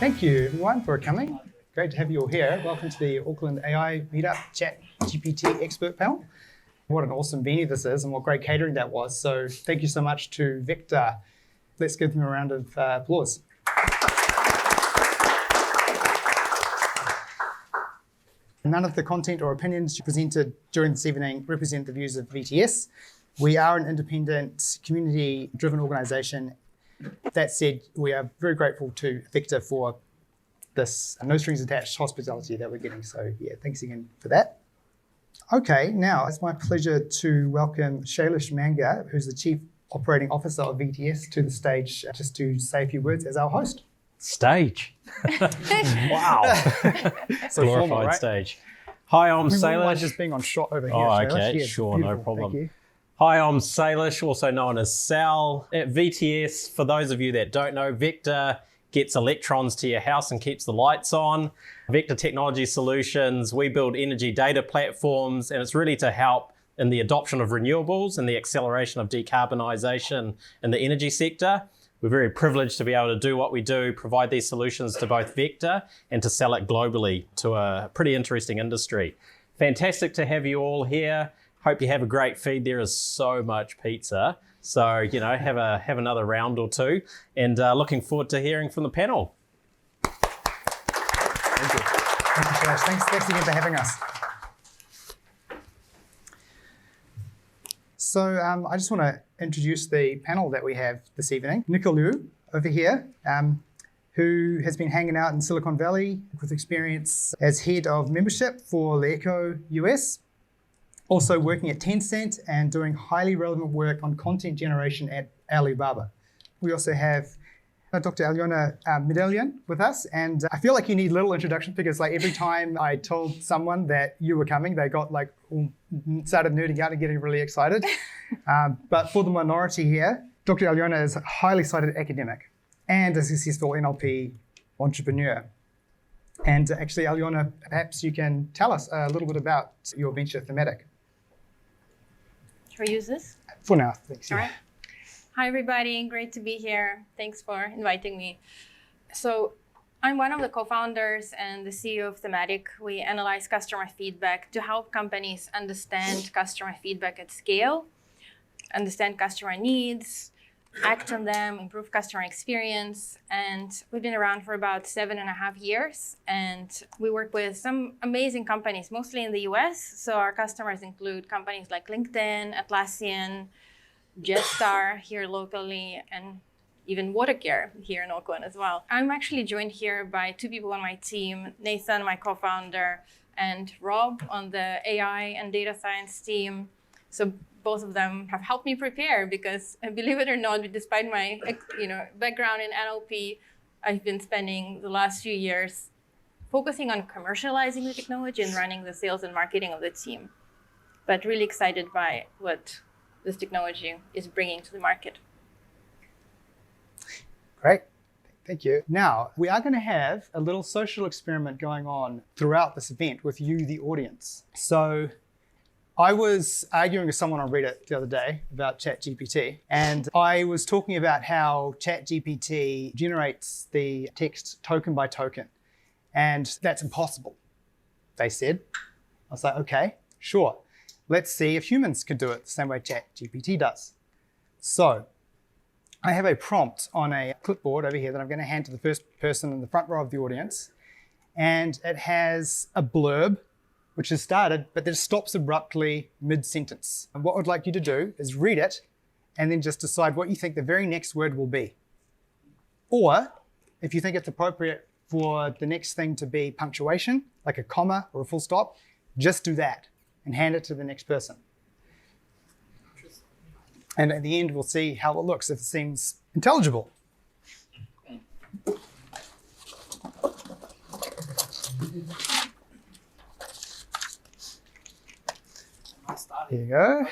Thank you, everyone, for coming. Great to have you all here. Welcome to the Auckland AI Meetup Chat GPT expert panel. What an awesome venue this is and what great catering that was. So thank you so much to Victor. Let's give them a round of applause. None of the content or opinions presented during this evening represent the views of VTS. We are an independent, community-driven organisation. That said, we are very grateful to Victor for this no strings attached hospitality that we're getting. So yeah, thanks again for that. Okay, now it's my pleasure to welcome Shailesh Manga, who's the Chief Operating Officer of VTS, to the stage just to say a few words as our host. Stage. Wow. So glorified formal, right? Stage. Hi, I'm Symbolic. Just being on shot over here. Oh, Shailesh. okay, Yeah, sure, no beautiful. problem. Thank you. Hi, I'm Symbolic, also known as Sal. At VTS, for those of you that don't know, Vector gets electrons to your house and keeps the lights on. Vector Technology Solutions, we build energy data platforms, and it's really to help in the adoption of renewables and the acceleration of decarbonisation in the energy sector. We're very privileged to be able to do what we do, provide these solutions to both Vector and to sell it globally to a pretty interesting industry. Fantastic to have you all here. Hope you have a great feed. There is so much pizza. So, you know, have another round or two, and looking forward to hearing from the panel. Thank you. Thank you, Shailesh. Thanks again for having us. So I just want to introduce the panel that we have this evening. Nicole Liu over here, who has been hanging out in Silicon Valley with experience as head of membership for LeEco US. Also working at Tencent and doing highly relevant work on content generation at Alibaba. We also have Dr. Alyona Medallion with us, and I feel like you need a little introduction because like every time I told someone that you were coming, they got like started nerding out and getting really excited. But for the minority here, Dr. Alyona is a highly cited academic and a successful NLP entrepreneur. And actually, Alyona, perhaps you can tell us a little bit about your venture thematic. Shall we use this? For now, thanks. All right. Hi, everybody. Great to be here. Thanks for inviting me. So I'm one of the co-founders and the CEO of Thematic. We analyze customer feedback to help companies understand customer feedback at scale, understand customer needs, act on them, improve customer experience. And we've been around for about 7.5 years. And we work with some amazing companies, mostly in the US. So our customers include companies like LinkedIn, Atlassian, Jetstar here locally, and even Watercare here in Auckland as well. I'm actually joined here by two people on my team, Nathan, my co-founder, and Rob on the AI and data science team. So both of them have helped me prepare because, believe it or not, despite my background in NLP, I've been spending the last few years focusing on commercializing the technology and running the sales and marketing of the team. But really excited by what this technology is bringing to the market. Great, thank you. Now, we are going to have a little social experiment going on throughout this event with you, the audience. So I was arguing with someone on Reddit the other day about Chat GPT, and I was talking about how Chat GPT generates the text token by token, and that's impossible, they said. I was like, okay, sure. Let's see if humans could do it the same way Chat GPT does. So I have a prompt on a clipboard over here that I'm going to hand to the first person in the front row of the audience, and it has a blurb which has started, but then stops abruptly mid-sentence. And what I'd like you to do is read it and then just decide what you think the very next word will be. Or if you think it's appropriate for the next thing to be punctuation, like a comma or a full stop, just do that and hand it to the next person. And at the end, we'll see how it looks, if it seems intelligible. Here you go.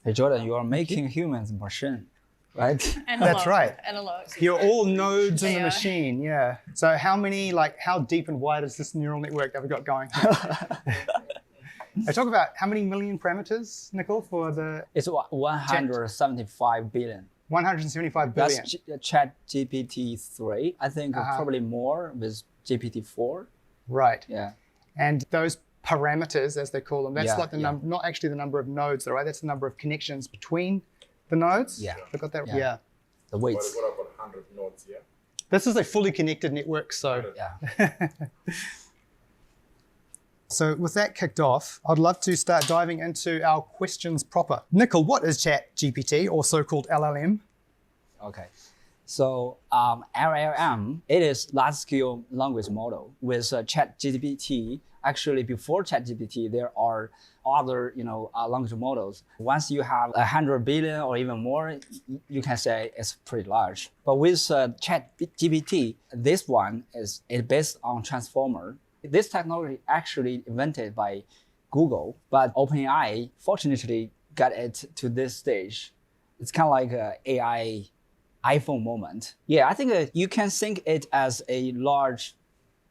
Hey Jordan, you are making humans machine, right? Analog. That's right. Analog. You're all nodes in the Yeah. machine, yeah. So how deep and wide is this neural network that we've got going? I talk about how many million parameters, Nicole, for the... It's 175 billion. 175 That's billion. Chat GPT 3. I think Uh-huh. probably more with GPT 4. Right. Yeah. And those parameters, as they call them, that's Yeah, like the yeah. number, not actually the number of nodes, right? That's the number of connections between the nodes. Yeah. I got that? Yeah. Yeah. The weights. What about 100 nodes, yeah? This is a fully connected network, so. Yeah. So with that kicked off, I'd love to start diving into our questions proper. Nicole, what is Chat GPT, or so-called LLM? Okay. So LLM, it is large-scale language model with Chat GPT. Actually, before Chat GPT, there are other language models. Once you have 100 billion or even more, you can say it's pretty large. But with Chat GPT, this one is based on transformer. This technology actually invented by Google, but OpenAI fortunately got it to this stage. It's kind of like an AI iPhone moment. Yeah, I think you can think it as a large,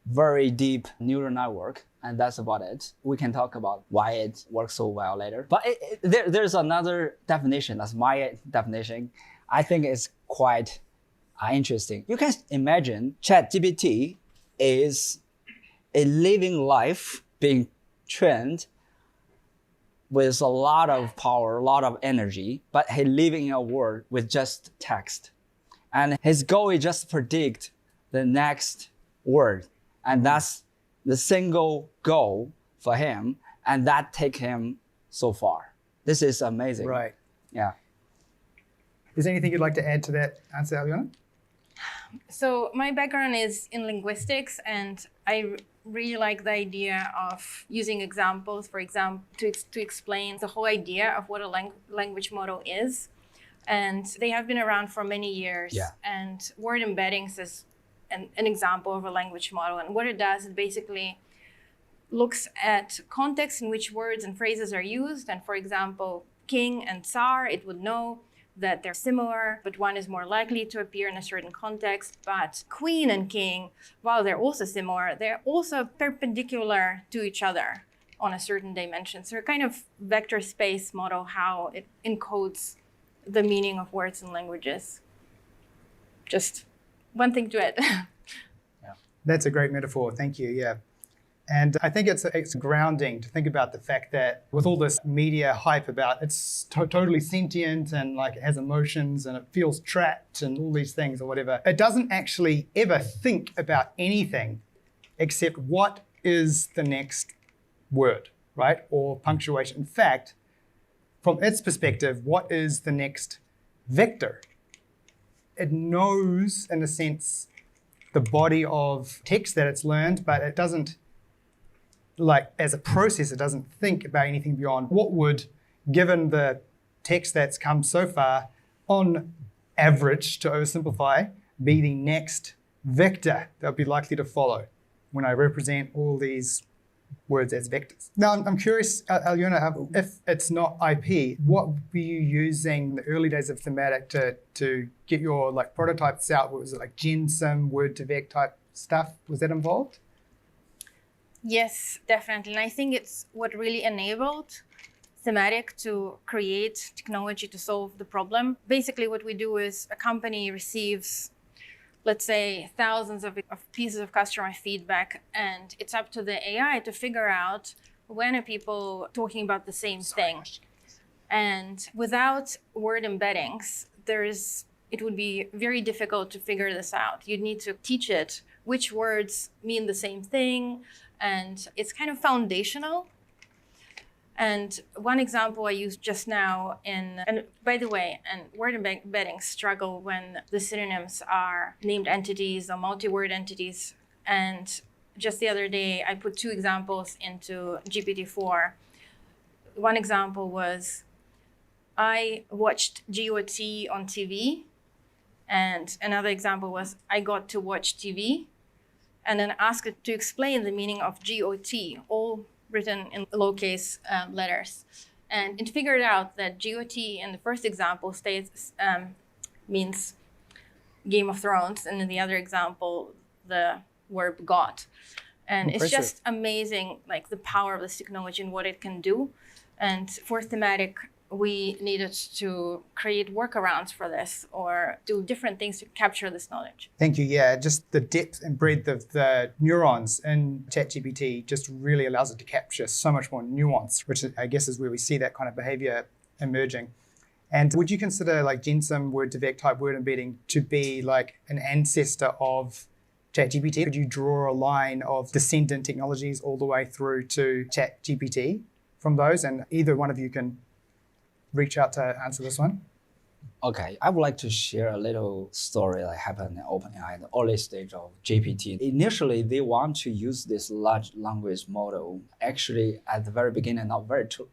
very deep neural network, and that's about it. We can talk about why it works so well later. But there's another definition, that's my definition. I think it's quite interesting. You can imagine ChatGPT is a living life being trained with a lot of power, a lot of energy, but he living in a world with just text. And his goal is just to predict the next word. And that's the single goal for him. And that take him so far. This is amazing. Right. Yeah. Is there anything you'd like to add to that answer, Aliona? So my background is in linguistics, and I really like the idea of using examples, for example, to explain the whole idea of what a language model is. And they have been around for many years. Yeah. And word embeddings is an example of a language model. And what it does, it basically looks at context in which words and phrases are used. And for example, king and tsar, it would know that they're similar, but one is more likely to appear in a certain context. But queen and king, while they're also similar, they're also perpendicular to each other on a certain dimension. So a kind of vector space model, how it encodes the meaning of words and languages. Just one thing to add. That's a great metaphor. Thank you. Yeah. And I think it's grounding to think about the fact that with all this media hype about it's totally sentient and like it has emotions and it feels trapped and all these things or whatever, it doesn't actually ever think about anything except what is the next word, right? Or punctuation. In fact, from its perspective, what is the next vector? It knows, in a sense, the body of text that it's learned, but it doesn't, like as a process, it doesn't think about anything beyond what would, given the text that's come so far, on average, to oversimplify, be the next vector that would be likely to follow when I represent all these words as vectors. Now, I'm curious, Aliona, if it's not IP, what were you using in the early days of Thematic to get your like prototypes out? What was it, like GenSim, word2vec type stuff? Was that involved? Yes, definitely. And I think it's what really enabled Thematic to create technology to solve the problem. Basically, what we do is a company receives, let's say, thousands of pieces of customer feedback, and it's up to the AI to figure out when are people talking about the same thing. And without word embeddings, it would be very difficult to figure this out. You'd need to teach it which words mean the same thing, and it's kind of foundational. And one example I used just now and by the way, and word embeddings struggle when the synonyms are named entities or multi-word entities. And just the other day, I put two examples into GPT-4. One example was, I watched GOT on TV. And another example was, I got to watch TV. And then asked it to explain the meaning of GOT, all written in lowercase letters. And it figured out that GOT in the first example means Game of Thrones, and in the other example, the word got. And Impressive. It's just amazing, like the power of this technology and what it can do. And for Thematic, we needed to create workarounds for this or do different things to capture this knowledge. Thank you. Yeah, just the depth and breadth of the neurons in ChatGPT just really allows it to capture so much more nuance, which I guess is where we see that kind of behavior emerging. And would you consider like GenSim word-to-vec type word embedding to be like an ancestor of ChatGPT? Could you draw a line of descendant technologies all the way through to ChatGPT from those? And either one of you can reach out to answer this one. Okay, I would like to share a little story that happened in OpenAI, the early stage of GPT. Initially, they want to use this large language model, actually at the very beginning,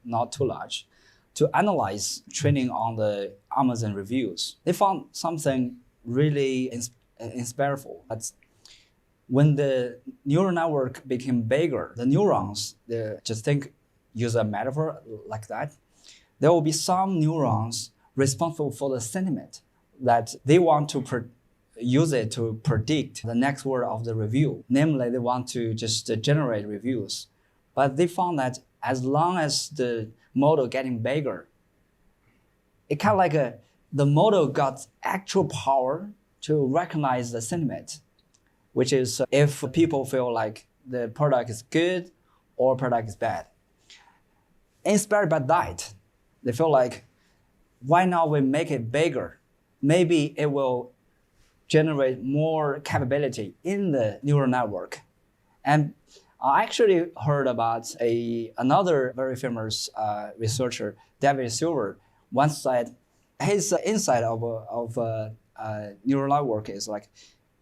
not too large, to analyze training on the Amazon reviews. They found something really inspirable. But when the neural network became bigger, the neurons, use a metaphor like that, there will be some neurons responsible for the sentiment that they want to use it to predict the next word of the review. Namely, they want to just generate reviews. But they found that as long as the model getting bigger, it kind of like the model got actual power to recognize the sentiment, which is if people feel like the product is good or product is bad. Inspired by that, they feel like, why not we make it bigger? Maybe it will generate more capability in the neural network. And I actually heard about another very famous researcher, David Silver, once said his insight of neural network is like,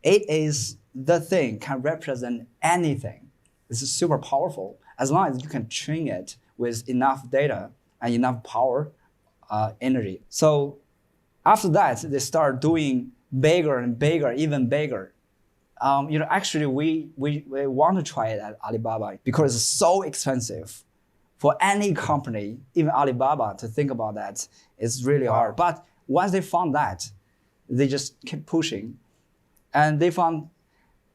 it is the thing can represent anything. This is super powerful as long as you can train it with enough data and enough power, energy. So after that, they start doing bigger and bigger, even bigger. Actually, we want to try it at Alibaba because it's so expensive. For any company, even Alibaba, to think about that, it's really hard. But once they found that, they just keep pushing. And they found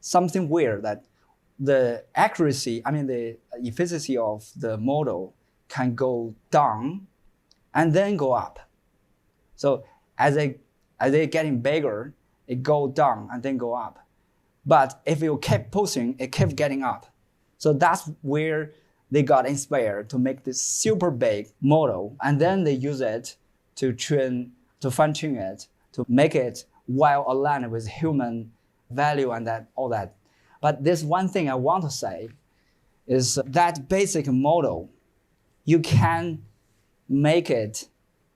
something weird that the accuracy, the efficiency of the model can go down and then go up. So as they getting bigger, it go down and then go up. But if you keep pushing, it kept getting up. So that's where they got inspired to make this super big model, and then they use it to fine tune it, to make it well aligned with human value and all that. But there's one thing I want to say is that basic model, you can make it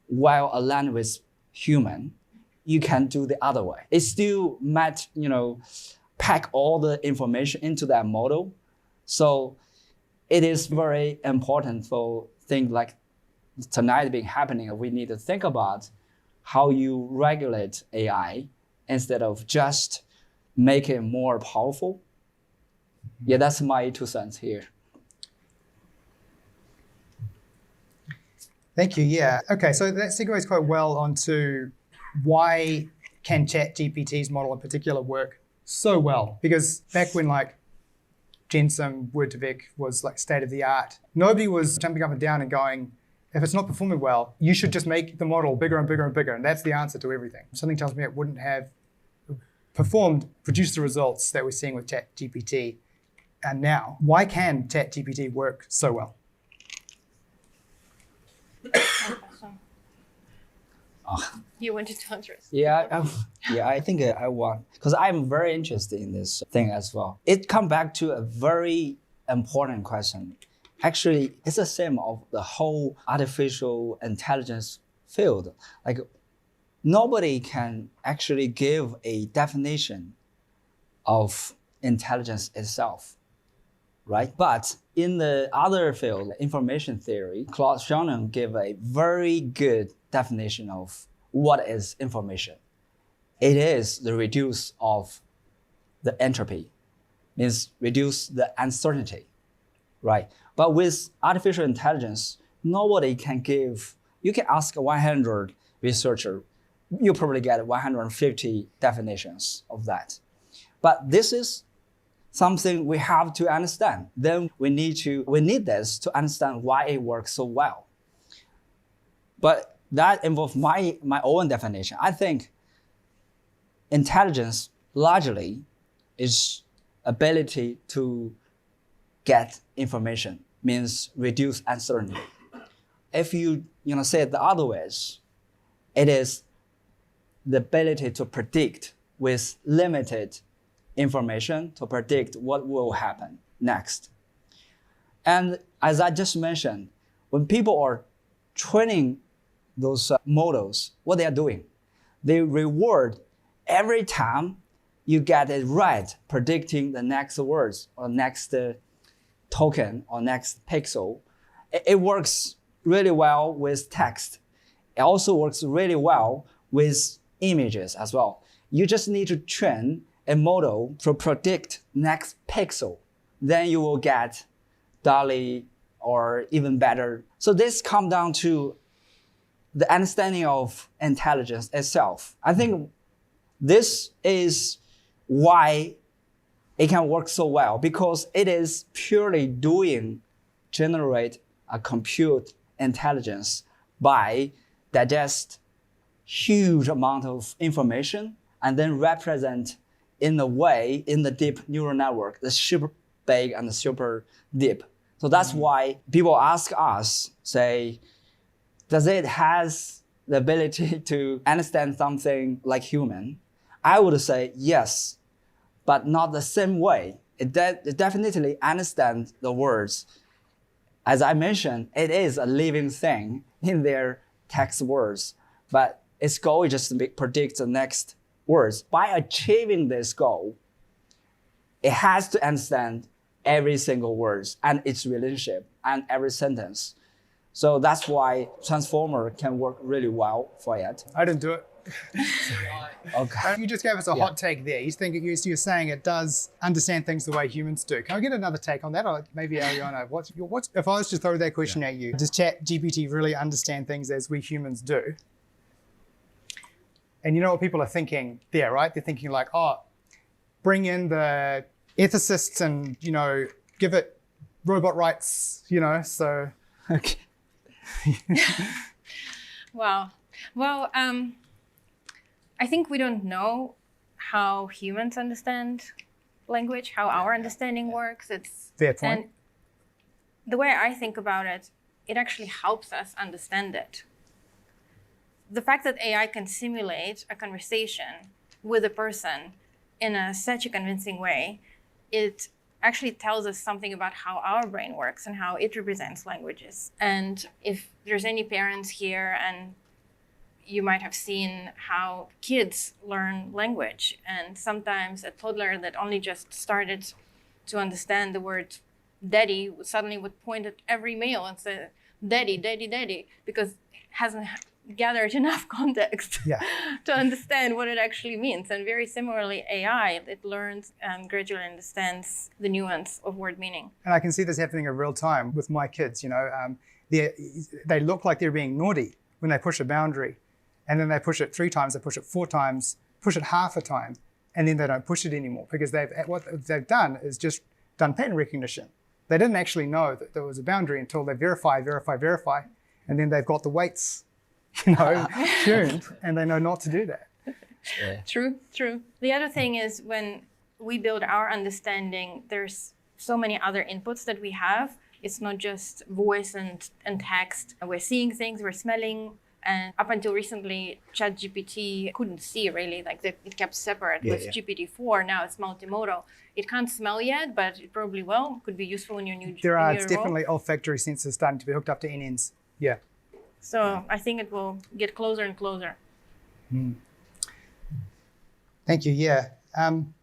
well aligned with human. You can do the other way. It still might, pack all the information into that model. So it is very important for things like tonight being happening. We need to think about how you regulate AI instead of just make it more powerful. Yeah, that's my 2 cents here. Thank you. Yeah. Okay. So that segues quite well onto why can ChatGPT's model in particular work so well? Because back when GenSim word-to-vec was state of the art, nobody was jumping up and down and going, if it's not performing well, you should just make the model bigger and bigger and bigger. And that's the answer to everything. Something tells me it wouldn't have produced the results that we're seeing with ChatGPT. And now, why can ChatGPT work so well? You wanted to answer. Yeah, I think I want, because I'm very interested in this thing as well. It comes back to a very important question. Actually, it's the same of the whole artificial intelligence field. Nobody can actually give a definition of intelligence itself, right? But in the other field, information theory, Claude Shannon gave a very good definition of what is information. It is the reduce of the entropy, means reduce the uncertainty, right? But with artificial intelligence, nobody can give, you can ask 100 researcher, you probably get 150 definitions of that. But this is something we have to understand. Then we need this to understand why it works so well. But that involves my own definition. I think intelligence largely is ability to get information, means reduce uncertainty. If you say it the other ways, it is the ability to predict with limited information, to predict what will happen next. And as I just mentioned, when people are training those models, what they are doing, they reward every time you get it right, predicting the next words or next token or next pixel. It works really well with text. It also works really well with images as well. You just need to train a model to predict next pixel. Then you will get DALL-E or even better. So this comes down to the understanding of intelligence itself. I think this is why it can work so well, because it is purely generate a compute intelligence by digest huge amount of information and then represent in a way in the deep neural network, the super big and super deep. So that's why people ask us, say, does it has the ability to understand something like human? I would say yes, but not the same way. It definitely understands the words. As I mentioned, it is a living thing in their text words, but its goal is just to predict the next words. By achieving this goal, it has to understand every single word and its relationship and every sentence. So that's why Transformer can work really well for it. I didn't do it. Okay. You just gave us a hot take there. You're saying it does understand things the way humans do. Can I get another take on that? Or maybe Ariana, if I was to throw that question at you, does Chat GPT really understand things as we humans do? And you know what people are thinking there, right? They're thinking like, oh, bring in the ethicists and, give it robot rights, so. Okay. Wow. Well, I think we don't know how humans understand language, how our understanding works. It's fair point. And the way I think about it, it actually helps us understand it. The fact that AI can simulate a conversation with a person in such a convincing way, it actually tells us something about how our brain works and how it represents languages. And if there's any parents here, and you might have seen how kids learn language, and sometimes a toddler that only just started to understand the word daddy suddenly would point at every male and say, daddy, daddy, daddy, because it hasn't gathered enough context to understand what it actually means. And very similarly, AI, it learns and gradually understands the nuance of word meaning. And I can see this happening in real time with my kids. They look like they're being naughty when they push a boundary. And then they push it 3 times, they push it 4 times, push it half a time, and then they don't push it anymore because what they've done is just done pattern recognition. They didn't actually know that there was a boundary until they verify, and then they've got the weights, tuned, and they know not to do that. Yeah. True. The other thing is when we build our understanding, there's so many other inputs that we have. It's not just voice and text. We're seeing things, we're smelling. And up until recently, Chat GPT couldn't see really, it kept separate with GPT-4. Now it's multimodal. It can't smell yet, but it probably will. Could be useful in your new It's definitely olfactory sensors starting to be hooked up to NNs. Yeah. So I think it will get closer and closer. Thank you. Yeah. An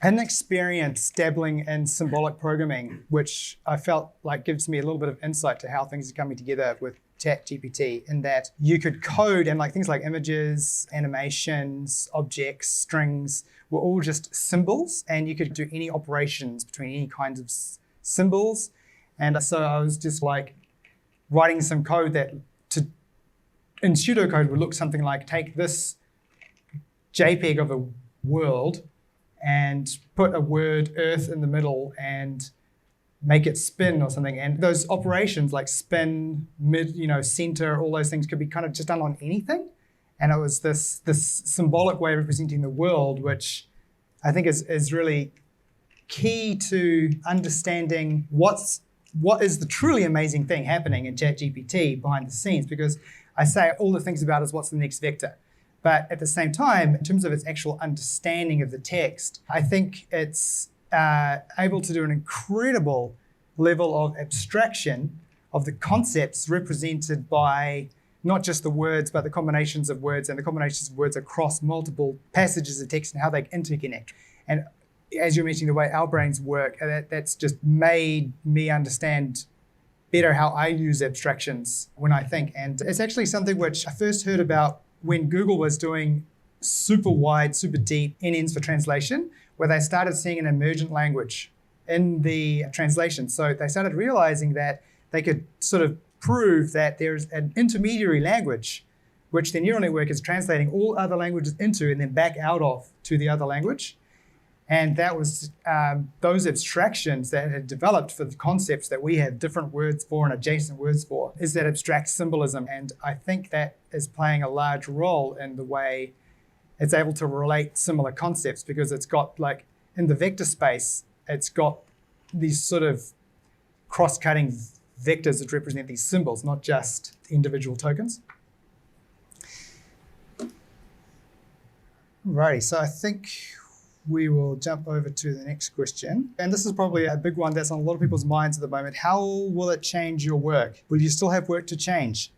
experience dabbling in symbolic programming, which I felt like gives me a little bit of insight to how things are coming together with Chat GPT, in that you could code and things like images, animations, objects, strings were all just symbols, and you could do any operations between any kinds of symbols. And so I was just writing some code that in pseudocode would look something like, take this JPEG of a world and put a word earth in the middle and make it spin or something. And those operations like spin, mid, center, all those things could be kind of just done on anything. And it was this symbolic way of representing the world, which I think is really key to understanding what is the truly amazing thing happening in Chat GPT behind the scenes. Because I say all the things about is what's the next vector. But at the same time, in terms of its actual understanding of the text, I think it's able to do an incredible level of abstraction of the concepts represented by not just the words, but the combinations of words and the combinations of words across multiple passages of text and how they interconnect. And as you're mentioning, the way our brains work, that's just made me understand better how I use abstractions when I think. And it's actually something which I first heard about when Google was doing super wide, super deep NNs for translation, where they started seeing an emergent language in the translation. So they started realizing that they could sort of prove that there's an intermediary language, which the neural network is translating all other languages into and then back out of to the other language. And that was those abstractions that had developed for the concepts that we have different words for and adjacent words for, is that abstract symbolism. And I think that is playing a large role in the way it's able to relate similar concepts, because it's got, like, in the vector space, it's got these sort of cross-cutting vectors that represent these symbols, not just individual tokens. Righty, so I think we will jump over to the next question. And this is probably a big one that's on a lot of people's minds at the moment. How will it change your work? Will you still have work to change?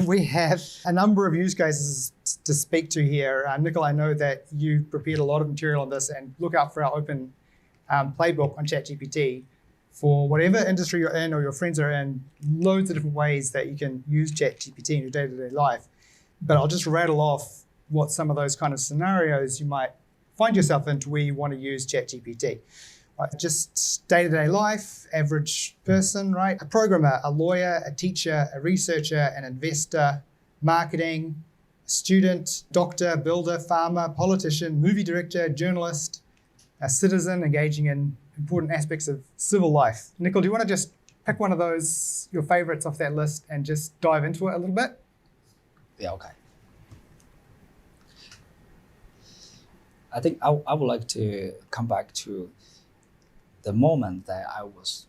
We have a number of use cases to speak to here. Nicole, I know that you prepared a lot of material on this, and look out for our open playbook on Chat GPT for whatever industry you're in or your friends are in, loads of different ways that you can use Chat GPT in your day-to-day life. But I'll just rattle off what some of those kind of scenarios you might find yourself into where you want to use Chat GPT. Just day-to-day life, average person, right? A programmer, a lawyer, a teacher, a researcher, an investor, marketing, student, doctor, builder, farmer, politician, movie director, journalist, a citizen engaging in important aspects of civil life. Nicole, do you want to just pick one of those, your favorites off that list, and just dive into it a little bit? Yeah, okay. I think I would like to come back to the moment that I was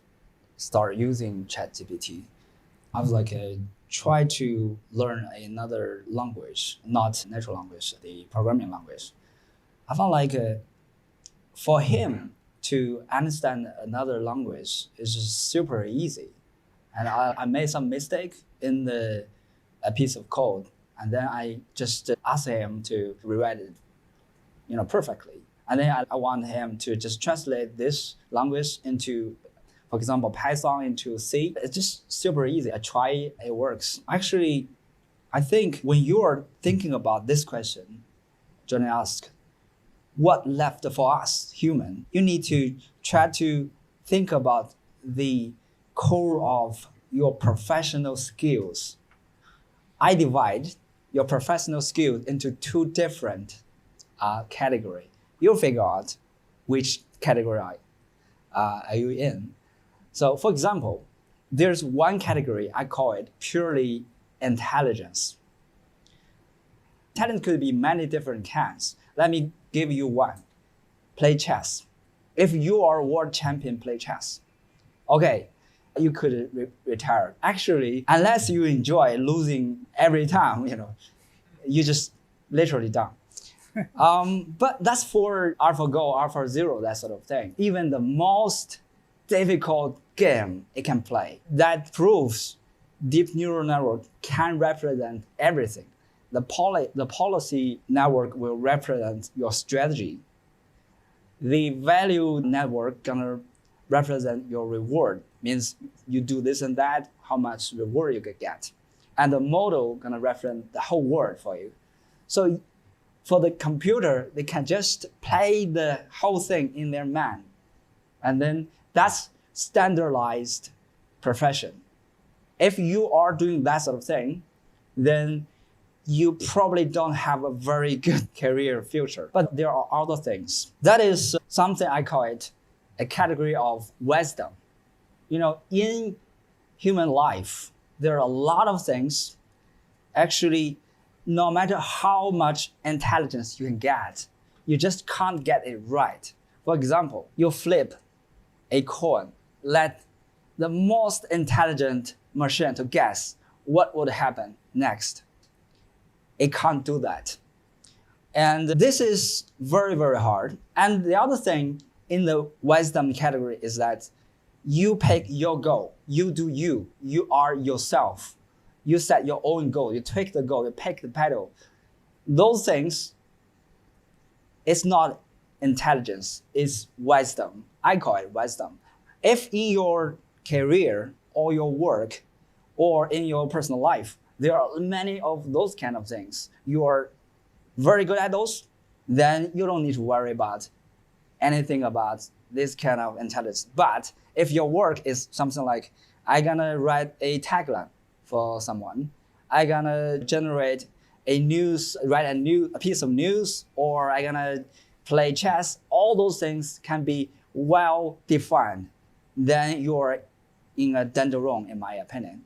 start using ChatGPT. I was like, try to learn another language, not natural language, the programming language. I found like for him to understand another language is just super easy. And I made some mistake in a piece of code, and then I just asked him to rewrite it, perfectly. And then I want him to just translate this language into, for example, Python into C. It's just super easy. I try, it works. Actually, I think when you're thinking about this question, Johnny asked, what left for us human? You need to try to think about the core of your professional skills. I divide your professional skills into two different categories. You'll figure out which category are you in. So for example, there's one category, I call it purely intelligence. Talent could be many different kinds. Let me give you one. Play chess. If you are world champion, play chess. Okay, you could retire. Actually, unless you enjoy losing every time, you just literally done. But that's for AlphaGo, AlphaZero, that sort of thing. Even the most difficult game it can play. That proves deep neural network can represent everything. The policy network will represent your strategy. The value network gonna represent your reward. Means you do this and that, how much reward you could get. And the model gonna represent the whole world for you. So for the computer, they can just play the whole thing in their mind. And then that's standardized profession. If you are doing that sort of thing, then you probably don't have a very good career future. But there are other things. That is something I call it a category of wisdom. In human life, there are a lot of things, actually, no matter how much intelligence you can get, you just can't get it right. For example, you flip a coin, let the most intelligent machine to guess what would happen next. It can't do that. And this is very, very hard. And the other thing in the wisdom category is that you pick your goal. You do you. You are yourself. You set your own goal. You take the goal. You pick the pedal. Those things, it's not intelligence. It's wisdom. I call it wisdom. If in your career or your work or in your personal life, there are many of those kind of things, you are very good at those, then you don't need to worry about anything about this kind of intelligence. But if your work is something like, I'm gonna write a tagline for someone, I'm gonna generate write a piece of news, or I'm gonna play chess, all those things can be well defined, then you're in a danger wrong, in my opinion.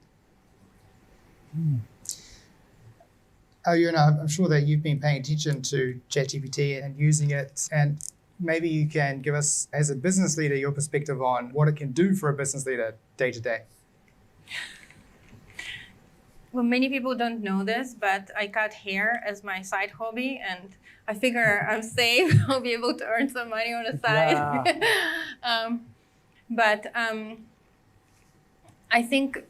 I'm sure that you've been paying attention to Chat GPT and using it, and maybe you can give us, as a business leader, your perspective on what it can do for a business leader day to day. Well, many people don't know this, but I cut hair as my side hobby, and I figure I'm safe. I'll be able to earn some money on the side. But I think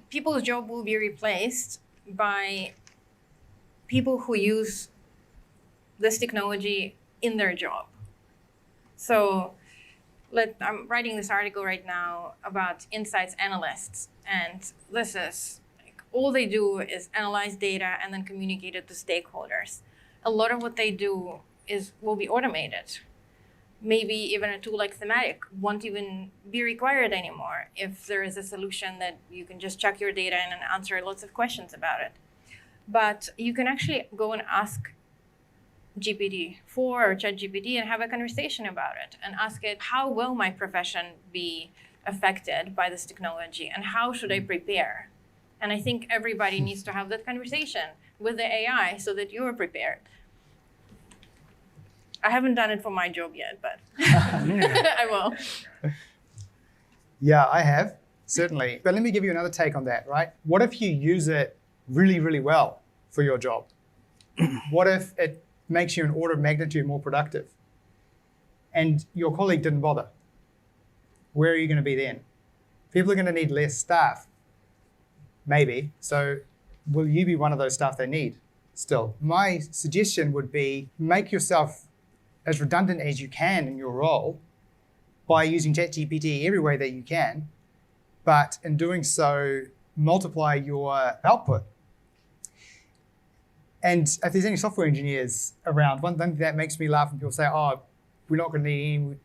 people's job will be replaced by people who use this technology in their job. So I'm writing this article right now about insights analysts, and this is all they do is analyze data and then communicate it to stakeholders. A lot of what they do will be automated. Maybe even a tool like Thematic won't even be required anymore if there is a solution that you can just check your data in and answer lots of questions about it. But you can actually go and ask GPT-4 or Chat GPT and have a conversation about it and ask it, how will my profession be affected by this technology and how should I prepare? And I think everybody needs to have that conversation with the AI so that you're prepared. I haven't done it for my job yet, but I will. Yeah, I have, certainly. But let me give you another take on that, right? What if you use it really, really well for your job? What if it makes you an order of magnitude more productive and your colleague didn't bother? Where are you going to be then? People are going to need less staff, maybe. So will you be one of those staff they need still? My suggestion would be make yourself as redundant as you can in your role by using ChatGPT every way that you can, but in doing so, multiply your output. And if there's any software engineers around, one thing that makes me laugh when people say, oh, we're not going to need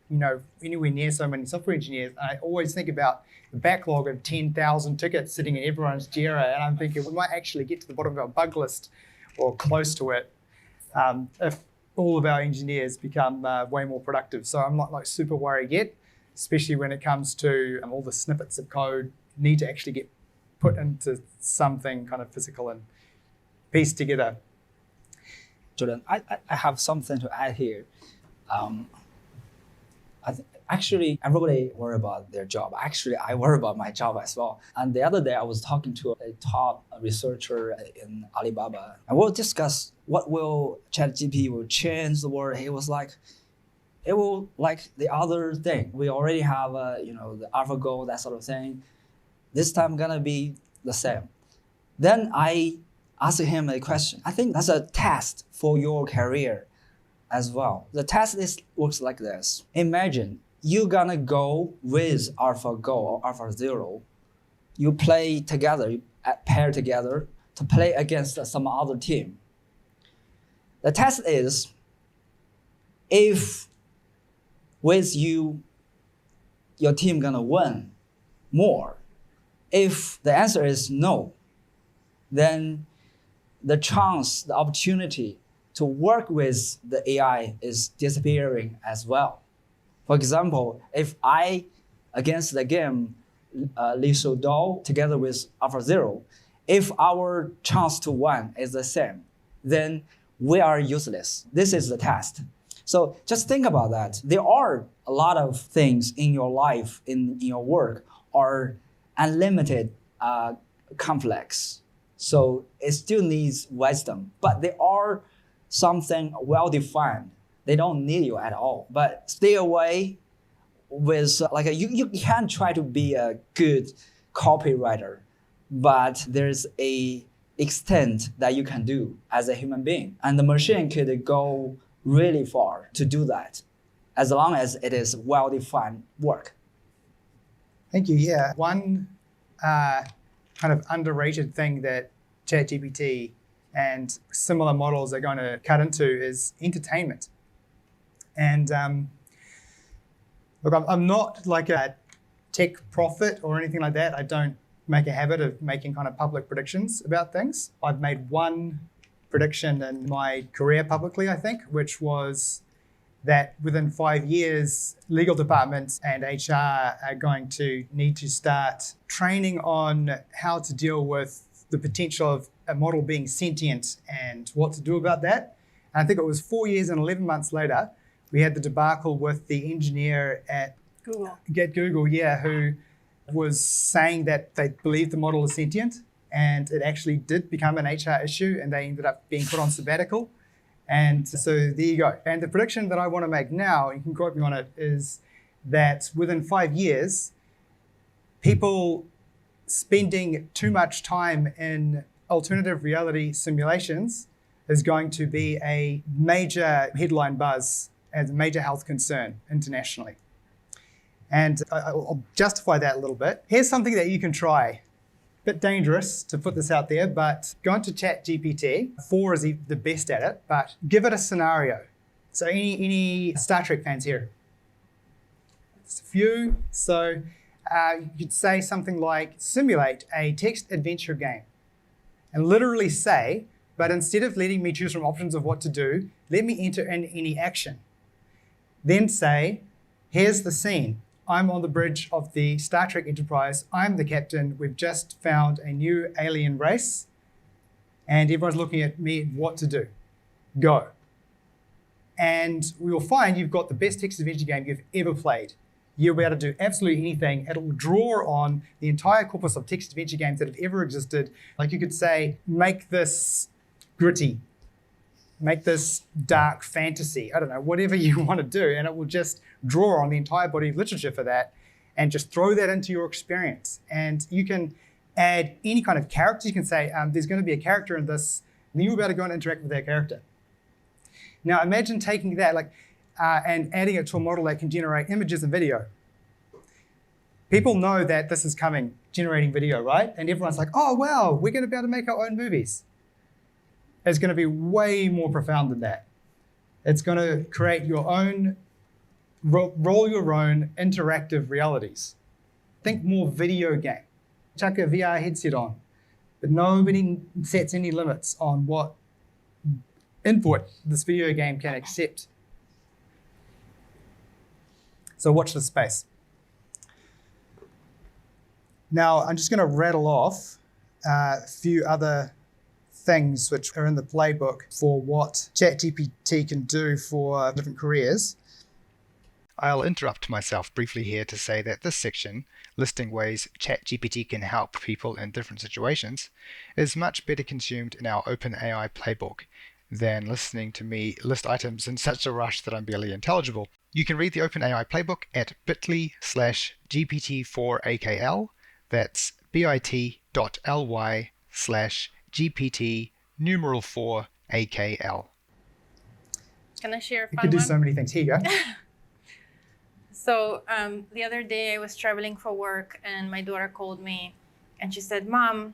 anywhere near so many software engineers. And I always think about the backlog of 10,000 tickets sitting in everyone's Jira, and I'm thinking we might actually get to the bottom of our bug list or close to it if all of our engineers become way more productive. So I'm not super worried yet, especially when it comes to all the snippets of code need to actually get put into something kind of physical and pieced together. Jordan, I have something to add here. Actually, everybody worry about their job. Actually, I worry about my job as well. And the other day, I was talking to a top researcher in Alibaba, and we'll discuss what will ChatGPT will change the world. He was like, it will like the other thing. We already have, the AlphaGo, that sort of thing. This time gonna be the same. Then I asked him a question. I think that's a test for your career as well. The test works like this. Imagine you're gonna go with AlphaGo or AlphaZero. You play together, you pair together to play against some other team. The test is, if with you, your team gonna win more. If the answer is no, then the chance, the opportunity to work with the AI is disappearing as well. For example, if I, against the game, Lethal Doll together with AlphaZero, if our chance to win is the same, then we are useless. This is the test. So just think about that. There are a lot of things in your life, in your work, are unlimited complex. So it still needs wisdom. But there are something well-defined. They don't need you at all. But stay away with, you can try to be a good copywriter, but there's a extent that you can do as a human being. And the machine could go really far to do that, as long as it is well-defined work. Thank you. Yeah. One kind of underrated thing that ChatGPT and similar models are going to cut into is entertainment. And look, I'm not like a tech prophet or anything like that. I don't make a habit of making kind of public predictions about things. I've made one prediction in my career publicly, I think, which was that within 5 years, legal departments and HR are going to need to start training on how to deal with the potential of a model being sentient and what to do about that. And I think it was 4 years and 11 months later, we had the debacle with the engineer at Google, who was saying that they believed the model is sentient, and it actually did become an HR issue, and they ended up being put on sabbatical. And so there you go. And the prediction that I want to make now, you can quote me on it, is that within 5 years, people spending too much time in alternative reality simulations is going to be a major headline buzz and a major health concern internationally. And I'll justify that a little bit. Here's something that you can try. Bit dangerous to put this out there, but go into Chat GPT. 4 is the best at it, but give it a scenario. So any Star Trek fans here? Just a few. So you could say something like, simulate a text adventure game. And literally say, but instead of letting me choose from options of what to do, let me enter in any action. Then say, here's the scene. I'm on the bridge of the Star Trek Enterprise. I'm the captain. We've just found a new alien race. And everyone's looking at me, what to do. Go. And we will find you've got the best text adventure game you've ever played. You'll be able to do absolutely anything. It'll draw on the entire corpus of text adventure games that have ever existed. Like you could say, make this gritty. Make this dark fantasy. I don't know, whatever you want to do. And it will just draw on the entire body of literature for that and just throw that into your experience. And you can add any kind of character. You can say, there's going to be a character in this, and you'll be able to go and interact with that character. Now imagine taking that and adding it to a model that can generate images and video. People know that this is coming, generating video, right? And everyone's like, oh, wow, we're going to be able to make our own movies. It's going to be way more profound than that. It's going to create your own, roll your own interactive realities. Think more video game. Chuck a VR headset on, but nobody sets any limits on what input this video game can accept. So watch this space. Now, I'm just going to rattle off a few other things which are in the playbook for what ChatGPT can do for different careers. I'll interrupt myself briefly here to say that this section, listing ways ChatGPT can help people in different situations, is much better consumed in our OpenAI Playbook than listening to me list items in such a rush that I'm barely intelligible. You can read the OpenAI Playbook at bit.ly/GPT4AKL. That's bit.ly/GPT4AKL. Can I share a fun You could do one? so many things. Here you go. So the other day I was traveling for work and my daughter called me and she said, Mom,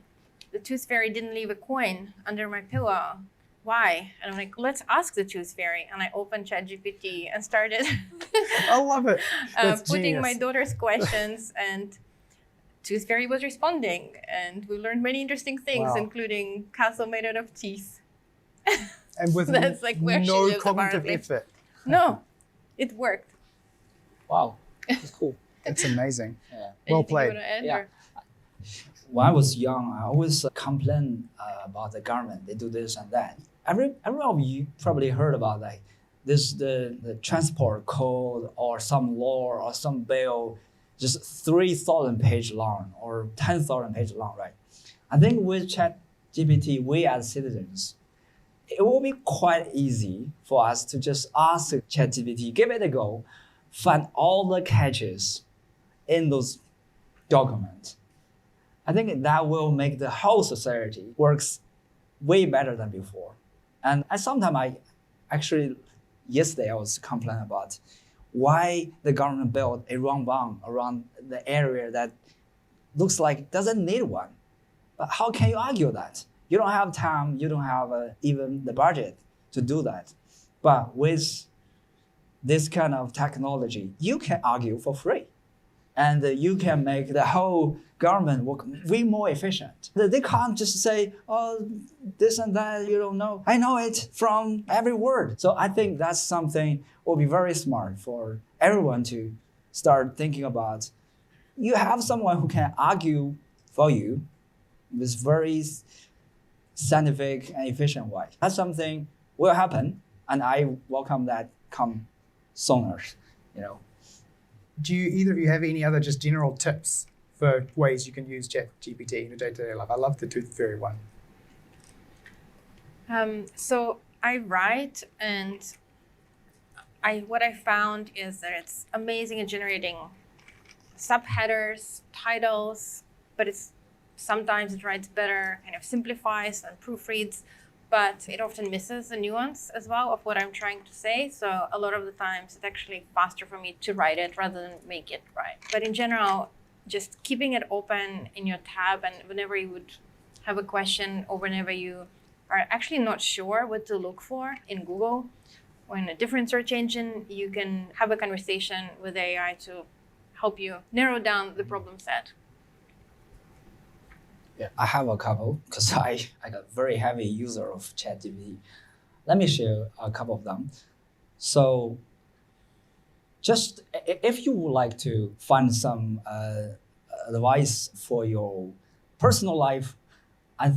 the tooth fairy didn't leave a coin under my pillow. Why? And I'm like, let's ask the tooth fairy. And I opened ChatGPT and started I love it. That's putting genius. my daughter's questions, and tooth fairy was responding. And we learned many interesting things, Wow. including castle made out of teeth. And with That's like where she no lives, cognitive apparently. effort. No, it worked. Wow, that's cool. It's amazing. Yeah. Well Anything you played. wanna add, Yeah. or- When I was young, I always complain about the government. They do this and that. Every of you probably heard about like this the transport code or some law or some bill, just 3,000 page long or 10,000 page long, right? I think with ChatGPT, we as citizens, it will be quite easy for us to just ask ChatGPT, give it a go, find all the catches in those documents. I think that will make the whole society works way better than before. And yesterday I was complaining about why the government built a round bound around the area that looks like doesn't need one. But how can you argue that? You don't have time, you don't have even the budget to do that. But with this kind of technology, you can argue for free. And you can make the whole government work way more efficient. They can't just say, oh, this and that, you don't know. I know it from every word. So I think that's something will be very smart for everyone to start thinking about. You have someone who can argue for you with very scientific and efficient way. That's something will happen, and I welcome that come sooner, you know. Do you either of you have any other just general tips for ways you can use ChatGPT in your day-to-day life? I love the Tooth Fairy one. So I write, and what I found is that it's amazing at generating subheaders, titles, but sometimes it writes better, kind of simplifies and proofreads, but it often misses the nuance as well of what I'm trying to say. So a lot of the times it's actually faster for me to write it rather than make it right. But in general, just keeping it open in your tab, and whenever you would have a question or whenever you are actually not sure what to look for in Google or in a different search engine, you can have a conversation with AI to help you narrow down the problem set. Yeah, I have a couple because I got very heavy user of ChatGPT. Let me share a couple of them. So just if you would like to find some advice for your personal life, I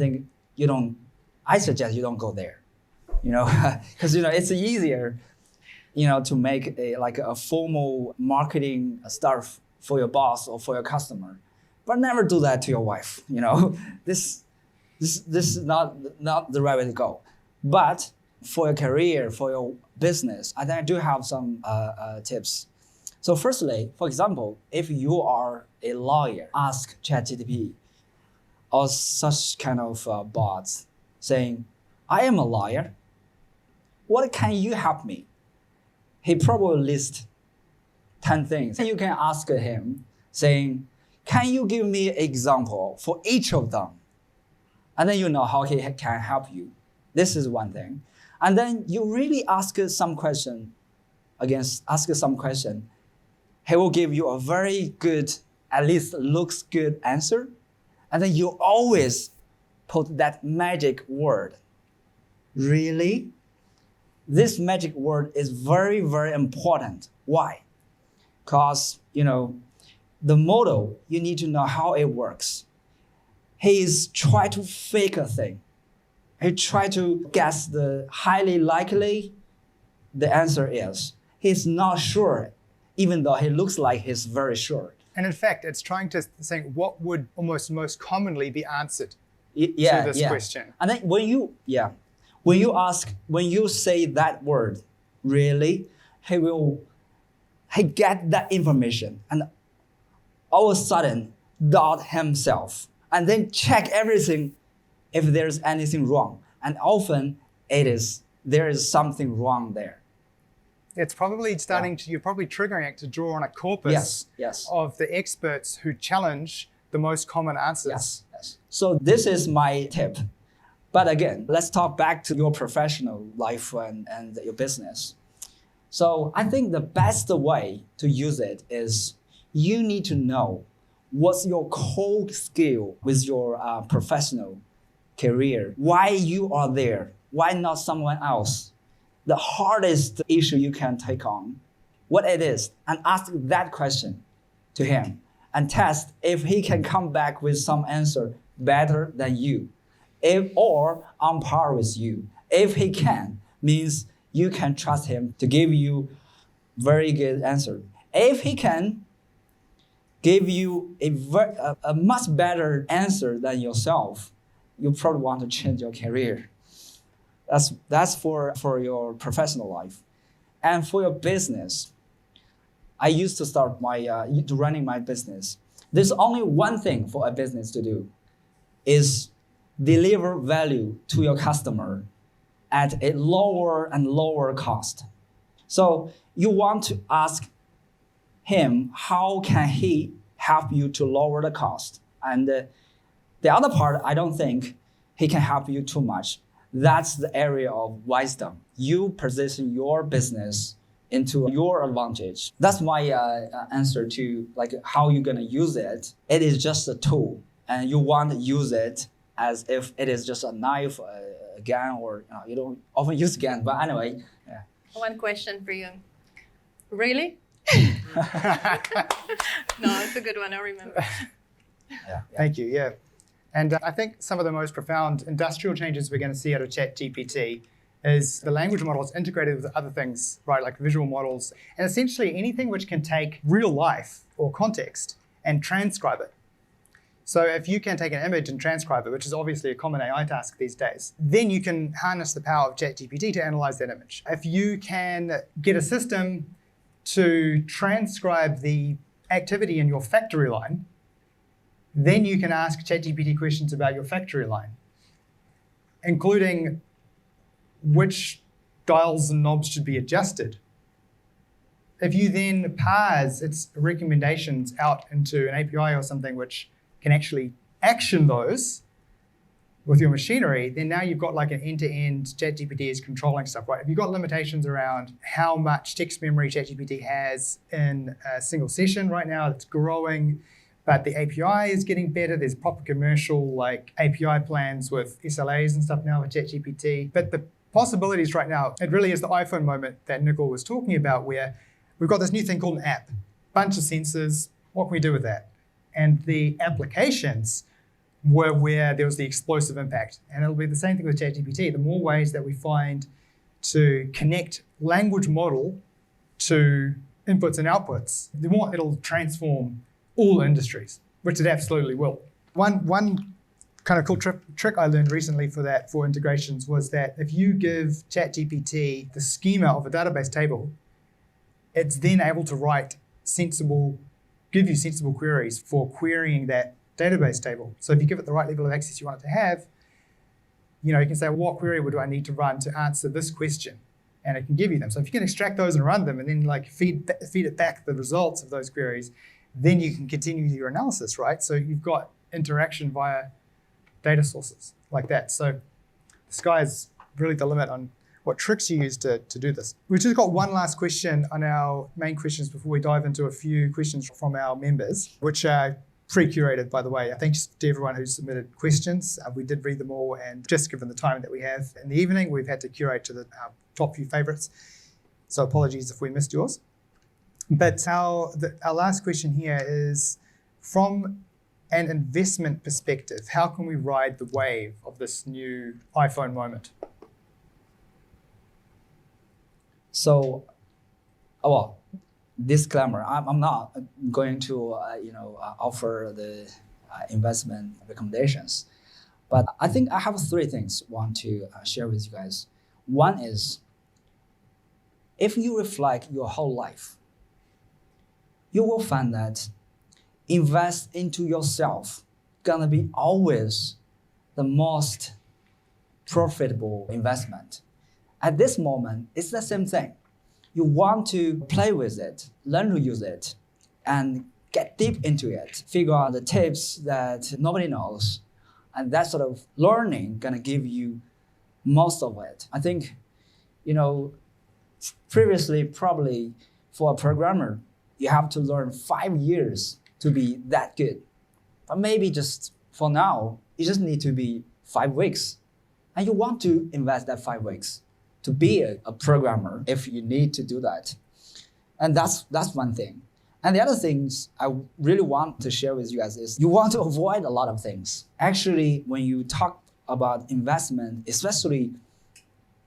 suggest you don't go there, because it's easier, to make a formal marketing stuff for your boss or for your customer. But never do that to your wife. This is not the right way to go. But for your career, for your business, I think I do have some tips. So firstly, for example, if you are a lawyer, ask ChatGPT or such kind of bots saying, I am a lawyer. What can you help me? He probably lists 10 things. And you can ask him saying, can you give me an example for each of them? And then you know how he can help you. This is one thing. And then you really ask some question. He will give you a very good, at least looks good answer. And then you always put that magic word. Really? This magic word is very, very important. Why? Because, the model, you need to know how it works. He is trying to fake a thing. He tries to guess the highly likely the answer is. He's not sure, even though he looks like he's very sure. And in fact, it's trying to think what would almost most commonly be answered to this question. And then when you say that word, really, he get that information and all of a sudden doubt himself and then check everything if there's anything wrong. And often there is something wrong there. It's probably you're probably triggering it to draw on a corpus of the experts who challenge the most common answers. Yes. So this is my tip. But again, let's talk back to your professional life and your business. So I think the best way to use it is you need to know what's your core skill with your professional career. Why you are there? Why not someone else? The hardest issue you can take on what it is and ask that question to him and test if he can come back with some answer better than you, or on par with you. If he can, means you can trust him to give you very good answer. If he can give you a much better answer than yourself, you probably want to change your career. That's for your professional life. And for your business, I used to start running my business. There's only one thing for a business to do, is deliver value to your customer at a lower and lower cost. So you want to ask him, how can he help you to lower the cost? And the other part, I don't think he can help you too much. That's the area of wisdom. You position your business into your advantage. That's my answer to like how you're gonna use it. It is just a tool, and you want to use it as if it is just a knife, a gun, or you don't often use gun. But anyway, yeah. One question for you. Really? No, it's a good one. I remember. Yeah. Thank you. Yeah. And I think some of the most profound industrial changes we're going to see out of Chat GPT is the language models integrated with other things, right, like visual models, and essentially anything which can take real life or context and transcribe it. So if you can take an image and transcribe it, which is obviously a common AI task these days, then you can harness the power of Chat GPT to analyze that image. If you can get a system to transcribe the activity in your factory line, then you can ask ChatGPT questions about your factory line, including which dials and knobs should be adjusted. If you then parse its recommendations out into an API or something which can actually action those with your machinery, then now you've got like an end-to-end ChatGPT is controlling stuff, right? If you've got limitations around how much text memory ChatGPT has in a single session right now, it's growing, but the API is getting better. There's proper commercial like API plans with SLAs and stuff now with ChatGPT. But the possibilities right now, it really is the iPhone moment that Nicole was talking about, where we've got this new thing called an app, bunch of sensors. What can we do with that? And the applications were where there was the explosive impact. And it'll be the same thing with ChatGPT. The more ways that we find to connect language model to inputs and outputs, the more it'll transform all industries, which it absolutely will. One kind of cool trick I learned recently for integrations was that if you give ChatGPT the schema of a database table, it's then able to give you sensible queries for querying that database table. So if you give it the right level of access you want it to have, you can say, what query would I need to run to answer this question? And it can give you them. So if you can extract those and run them and then like feed it back the results of those queries, then you can continue your analysis, right? So you've got interaction via data sources like that. So the sky is really the limit on what tricks you use to do this. We've just got one last question on our main questions before we dive into a few questions from our members, which are pre-curated, by the way. Thanks to everyone who submitted questions. We did read them all, and just given the time that we have in the evening, we've had to curate to our top few favorites. So apologies if we missed yours. But our last question here is, from an investment perspective, how can we ride the wave of this new iPhone moment? So, disclaimer, I'm not going to offer the investment recommendations, but I think I have three things I want to share with you guys. One is, if you reflect your whole life, you will find that invest into yourself gonna be always the most profitable investment. At this moment, it's the same thing. You want to play with it, learn to use it, and get deep into it, figure out the tips that nobody knows, and that sort of learning gonna give you most of it. I think, previously, probably for a programmer, you have to learn 5 years to be that good. But maybe just for now, you just need to be 5 weeks. And you want to invest that 5 weeks to be a programmer if you need to do that. And that's one thing. And the other things I really want to share with you guys is you want to avoid a lot of things. Actually, when you talk about investment, especially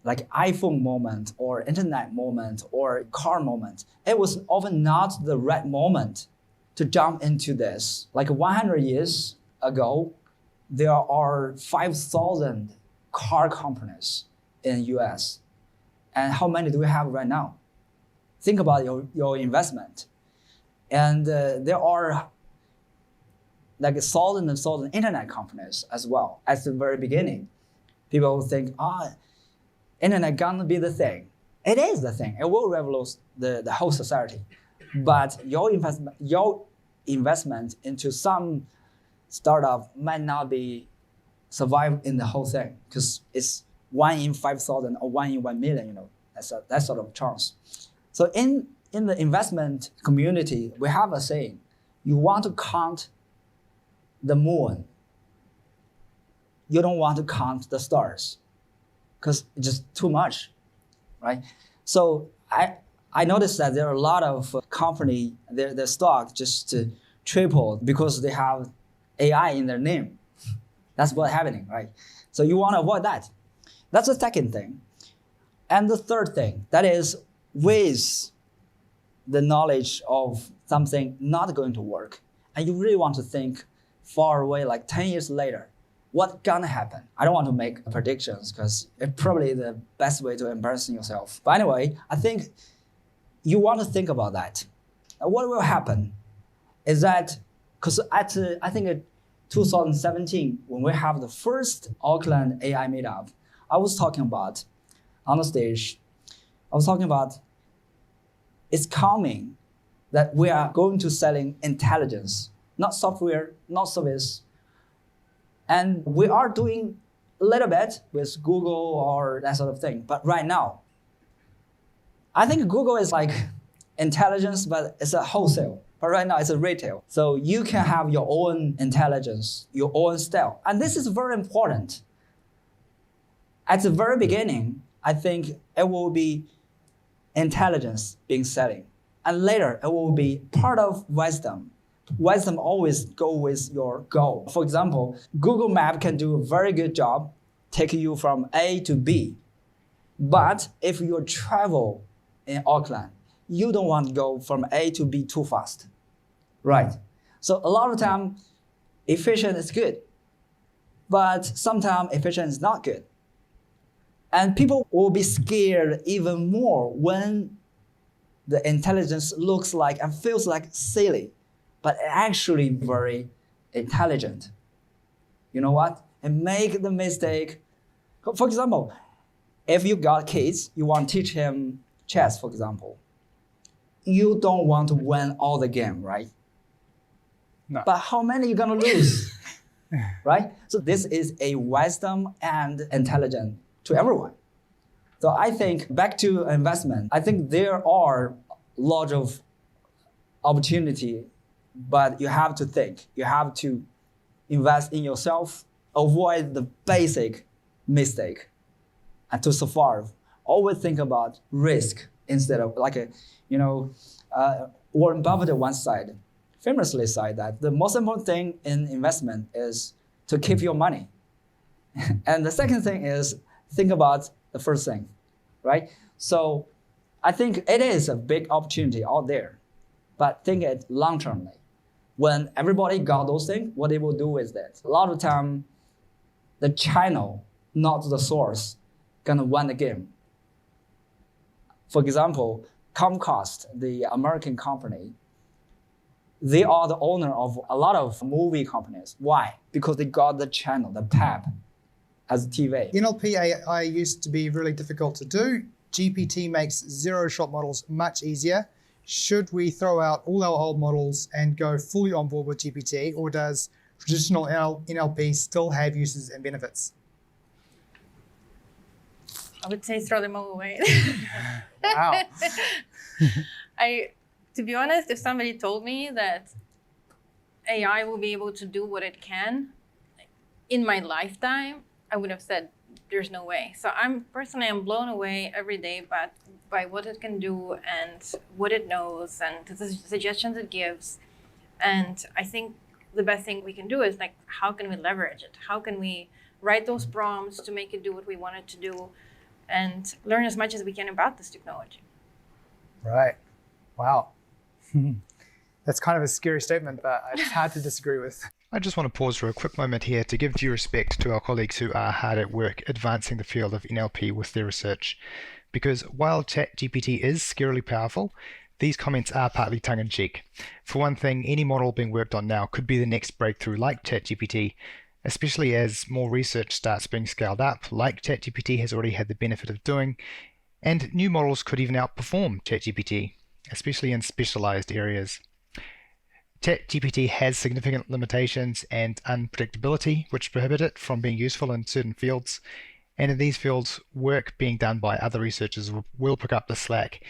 like iPhone moment or internet moment or car moment, it was often not the right moment to jump into this. Like 100 years ago, there are 5,000 car companies in US. And how many do we have right now? Think about your investment. And there are like 1,000 and 1,000 internet companies as well at the very beginning. People think, internet gonna be the thing. It is the thing. It will revolutionize the whole society. But your investment into some startup might not be survive in the whole thing because it's 1 in 5,000 or 1 in 1 million. You know, that's that sort of chance. So in the investment community, we have a saying: you want to count the moon. You don't want to count the stars, because it's just too much, right? So I noticed that there are a lot of company, their stock just tripled because they have AI in their name. That's what's happening, right? So you want to avoid that. That's the second thing. And the third thing, that is with the knowledge of something not going to work, and you really want to think far away, like 10 years later, what's gonna happen? I don't want to make predictions because it's probably the best way to embarrassing yourself. But anyway, I think you want to think about that. What will happen is that, because at I think 2017, when we have the first Auckland AI Meetup, I was talking about, on the stage, I was talking about it's coming that we are going to selling intelligence, not software, not service. And we are doing a little bit with Google or that sort of thing. But right now, I think Google is like intelligence, but it's a wholesale. But right now it's a retail. So you can have your own intelligence, your own style. And this is very important. At the very beginning, I think it will be intelligence being selling. And later, it will be part of wisdom. Wisdom always go with your goal. For example, Google Map can do a very good job taking you from A to B. But if you travel in Auckland, you don't want to go from A to B too fast, right? So a lot of time, efficient is good, but sometimes efficient is not good. And people will be scared even more when the intelligence looks like and feels like silly, but actually very intelligent. You know what? And make the mistake. For example, if you got kids, you want to teach him chess, for example. You don't want to win all the game, right? No. But how many you gonna lose, right? So this is a wisdom and intelligence to everyone. So I think back to investment, I think there are lots of opportunity, but you have to think, you have to invest in yourself, avoid the basic mistake, and to survive, always think about risk instead of Warren Buffett once famously said that the most important thing in investment is to keep your money. And the second thing is think about the first thing, right? So I think it is a big opportunity out there, but think it long-termly. When everybody got those things, what they will do with that? A lot of time, the channel, not the source, gonna win the game. For example, Comcast, the American company, they are the owner of a lot of movie companies. Why? Because they got the channel, the tab, as TV. NLP AI used to be really difficult to do. GPT makes zero-shot models much easier. Should we throw out all our old models and go fully on board with GPT, or does traditional NLP still have uses and benefits? I would say throw them all away. Wow. To be honest, if somebody told me that AI will be able to do what it can in my lifetime, I would have said, there's no way. So I'm blown away every day by what it can do and what it knows and the suggestions it gives. And I think the best thing we can do is like, how can we leverage it? How can we write those prompts to make it do what we want it to do and learn as much as we can about this technology? Right. Wow. That's kind of a scary statement, but it's hard to disagree with. I just want to pause for a quick moment here to give due respect to our colleagues who are hard at work advancing the field of NLP with their research. Because while ChatGPT is scarily powerful, these comments are partly tongue-in-cheek. For one thing, any model being worked on now could be the next breakthrough like ChatGPT, especially as more research starts being scaled up, like ChatGPT has already had the benefit of doing, and new models could even outperform ChatGPT, especially in specialized areas. ChatGPT has significant limitations and unpredictability, which prohibit it from being useful in certain fields, and in these fields, work being done by other researchers will pick up the slack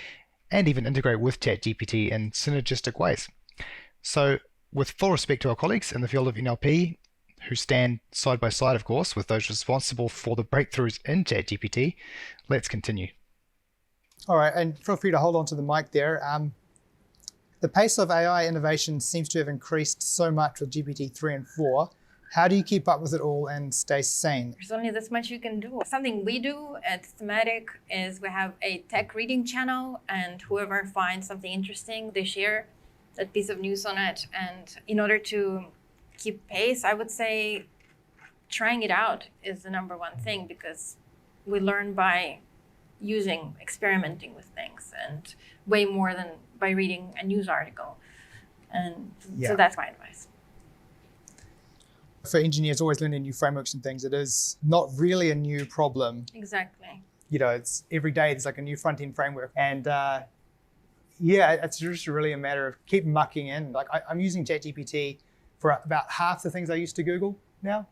and even integrate with ChatGPT in synergistic ways. So, with full respect to our colleagues in the field of NLP, who stand side by side, of course, with those responsible for the breakthroughs in ChatGPT, let's continue. All right, and feel free to hold on to the mic there. The pace of AI innovation seems to have increased so much with GPT-3 and 4. How do you keep up with it all and stay sane? There's only this much you can do. Something we do at Thematic is we have a tech reading channel, and whoever finds something interesting, they share that piece of news on it. And in order to keep pace, I would say trying it out is the number one thing, because we learn by experimenting with things, and way more than by reading a news article. And so that's my advice. For engineers always learning new frameworks and things, it is not really a new problem. Exactly. It's every day there's like a new front-end framework. And it's just really a matter of keep mucking in. Like I'm using ChatGPT for about half the things I used to Google now.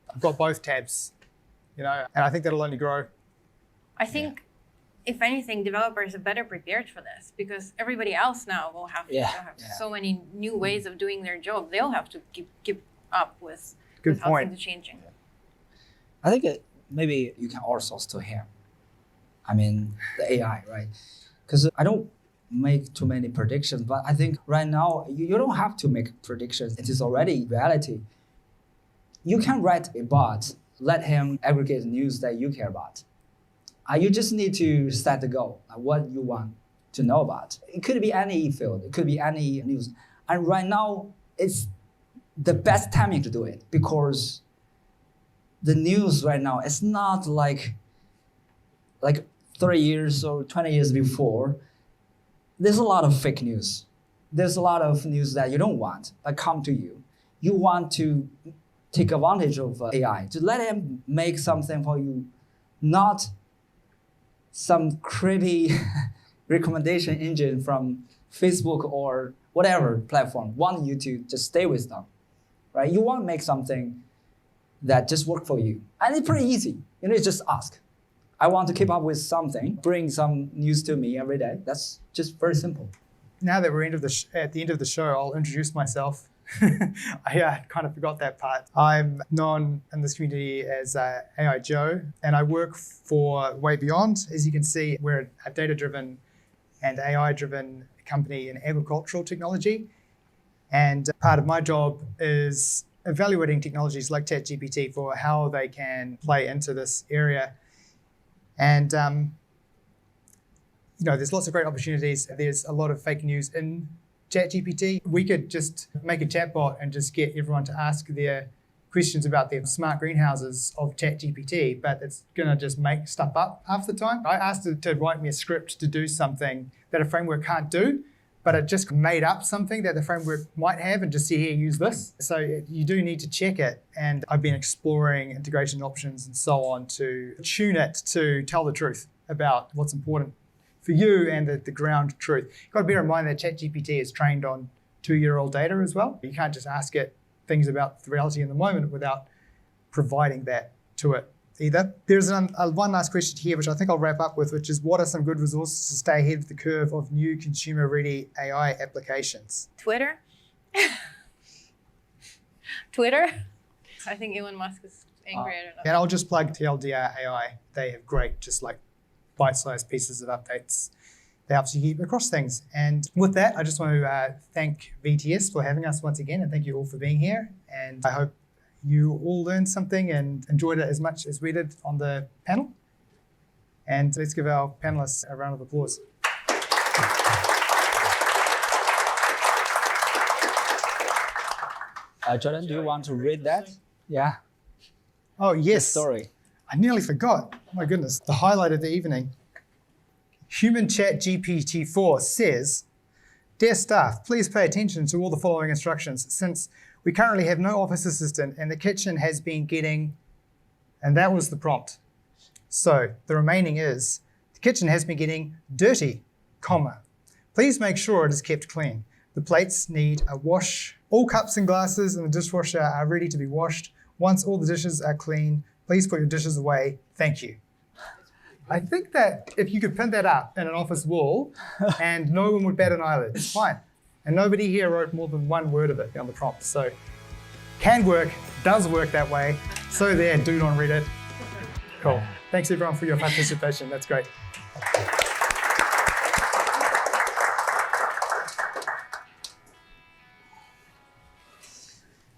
I've got both tabs, and I think that'll only grow. I think if anything, developers are better prepared for this, because everybody else now will have to have so many new ways of doing their job. They'll have to keep up with how things are changing. I think maybe you can outsource to him. I mean, the AI, right? Because I don't make too many predictions, but I think right now you don't have to make predictions. It is already reality. You can write a bot, let him aggregate news that you care about. You just need to set the goal, what you want to know about. It could be any field, it could be any news. And right now, it's the best timing to do it, because the news right now is not like 30 years or 20 years before. There's a lot of fake news. There's a lot of news that you don't want that come to you. You want to take advantage of AI, to let him make something for you, not some creepy recommendation engine from Facebook or whatever platform want you to just stay with them, right? You want to make something that just work for you. And it's pretty easy. It's just ask. I want to keep up with something, bring some news to me every day. That's just very simple. Now that we're at the end of the show, I'll introduce myself. I kind of forgot that part. I'm known in this community as AI Joe, and I work for Way Beyond. As you can see, we're a data-driven and AI-driven company in agricultural technology. And part of my job is evaluating technologies like ChatGPT for how they can play into this area. And there's lots of great opportunities. There's a lot of fake news in ChatGPT. We could just make a chatbot and just get everyone to ask their questions about their smart greenhouses of ChatGPT, but it's going to just make stuff up half the time. I asked it to write me a script to do something that a framework can't do, but it just made up something that the framework might have and just say, here, use this. So you do need to check it. And I've been exploring integration options and so on to tune it to tell the truth about what's important for you and the ground truth. You've got to bear in mind that ChatGPT is trained on 2-year-old data as well. You can't just ask it things about the reality in the moment without providing that to it either. There's one last question here, which I think I'll wrap up with, which is what are some good resources to stay ahead of the curve of new consumer-ready AI applications? Twitter. Twitter. I think Elon Musk is angry at it. And I'll just plug TLDR AI. They have great, just like bite-sized pieces of updates. They help you keep across things. And with that, I just want to thank VTS for having us once again, and thank you all for being here. And I hope you all learned something and enjoyed it as much as we did on the panel. And let's give our panelists a round of applause. Jordan, do you want to read that? Yeah. Oh, yes. Story. I nearly forgot. Oh my goodness. The highlight of the evening. Human Chat GPT-4 says, "Dear staff, please pay attention to all the following instructions since we currently have no office assistant and the kitchen has been getting," and that was the prompt. So the remaining is, "The kitchen has been getting dirty, comma. Please make sure it is kept clean. The plates need a wash. All cups and glasses in the dishwasher are ready to be washed. Once all the dishes are clean, please put your dishes away. Thank you." I think that if you could pin that up in an office wall and no one would bat an eyelid, it's fine. And nobody here wrote more than one word of it on the prompt. So can work, does work that way. So there, dude on Reddit. Cool. Thanks everyone for your participation. That's great.